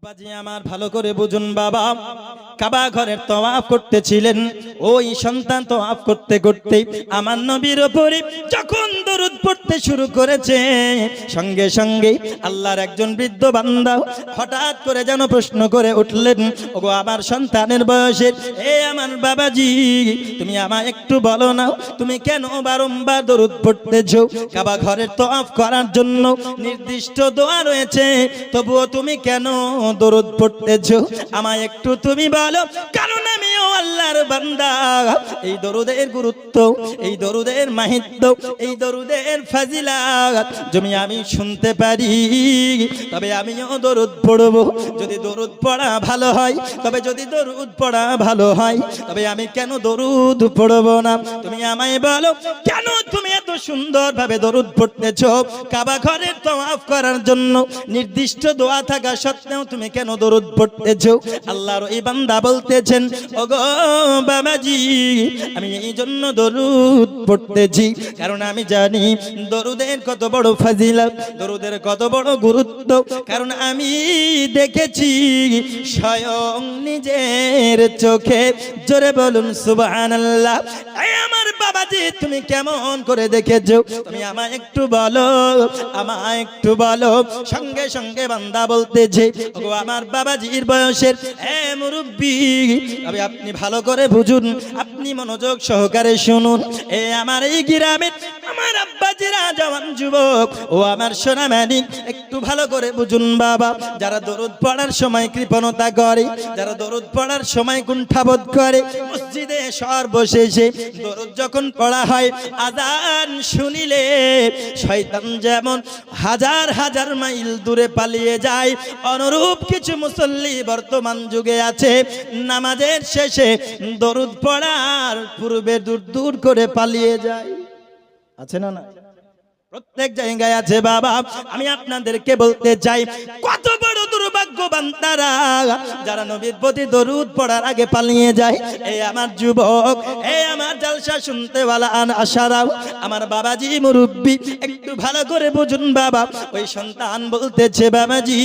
আব্বাজি আমার ভালো করে বুঝুন বাবা, কাবা ঘরের তওয়াফ করতেছিলেন। ওই সন্তান তওয়াফ করতে করতে আমার নবীর উপরে যখন দরুদ পড়তে শুরু করেছে, সঙ্গে সঙ্গে আল্লাহর একজন বৃদ্ধ বান্দা হঠাৎ করে যেন প্রশ্ন করে উঠলেন, ওগো আমার সন্তানের বয়সের এ আমার বাবাজি, তুমি আমায় একটু বলো না, তুমি কেন বারংবার দরুদ পড়তেছো? কাবা ঘরের তওয়াফ করার জন্য নির্দিষ্ট দোয়া রয়েছে, তবুও তুমি কেন দরুদ পড়তেছো? আমায় একটু তুমি বলো, কারণ আমিও আল্লাহর বান্দা। এই দরুদের গুরুত্ব, এই দরুদের মাহিত্য, এই দরুদের ফাজিলাত যদি আমি শুনতে পারি, তবে আমিও দরুদ পড়ব। যদি দরুদ পড়া ভালো হয়, তবে যদি দরুদ পড়া ভালো হয়, তবে আমি কেন দরুদ পড়ব না? তুমি আমায় বলো, কেন তুমি এত সুন্দরভাবে দরুদ পড়তেছো? কাবা ঘরের তওয়াফ করার জন্য নির্দিষ্ট দোয়া থাকা সত্ত্বেও তুমি কেন দরুদ পড়তেছো? আল্লাহর এই বান্দা বলতেছেন, ওগো বাবাজি, আমি এই জন্য দরুদ পড়তেছি কারণ আমি জানি দরুদের কত বড় ফাজিলত, দরুদের কত বড় গুরুত্ব। কারণ আমি দেখেছি স্বয়ং নিজের চোখে। জোরে বলুন সুবহানাল্লাহ। এই আমার বাবাজি, তুমি কেমন করে দেখেছো? তুমি আমায় একটু বলো, আমায় একটু বলো। সঙ্গে সঙ্গে বান্দা বলতেছে, ওগো আমার বাবাজির বয়সের এ মুরব্বি, তবে আপনি ভালো করে বুঝুন, আপনি মনোযোগ সহকারে শুনুন। এ আমার এই গ্রামের আমার আব্বাজিরা জওয়ান যুবক, ও আমার সোনামানিক, একটু ভালো করে বুঝুন বাবা। যারা দরুদ পড়ার সময় কৃপণতা করে, যারা দরুদ পড়ার সময় কুণ্ঠাবোধ করে, মসজিদে সর্বশেষে দরুদ যখন পড়া হয়, আযান শুনিলে শয়তান যেমন হাজার হাজার মাইল দূরে পালিয়ে যায়, অনুরূপ কিছু মুসল্লি বর্তমান যুগে আছে, নামাজের শেষে দরুদ পড়ার পূর্বে দূর দূর করে পালিয়ে যায়। আছে না? না, প্রত্যেক জায়গায় আছে বাবা। আমি আপনাদেরকে বলতে চাই, কত বড় দুর্ভাগ্যবান তারা যারা নবীর প্রতি দরুদ পড়ার আগে পালিয়ে যায়। এই আমার যুবক, এই আমার জালসা শুনতেওয়ালা আশারাও, আমার বাবাজি মুরব্বি, একটু ভালো করে বুঝুন বাবা। ওই সন্তান বলতেছে, বাবাজি,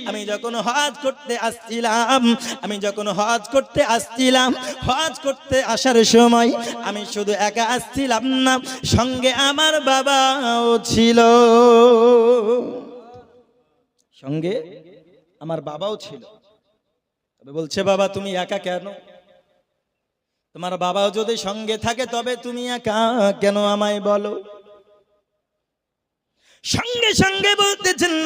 আমি যখন হজ করতে আসছিলাম, আমি যখন হজ করতে আসছিলাম, হজ করতে আসার সময় আমি শুধু একা আসছিলাম না, সঙ্গে আমার বাবাও ছিল, সঙ্গে আমার বাবাও ছিল। তবে বলছে, বাবা তুমি একা কেন? তোমার বাবাও যদি সঙ্গে থাকে, তবে তুমি একা কেন আমায় বলো? সঙ্গে সঙ্গে বলতেছেন,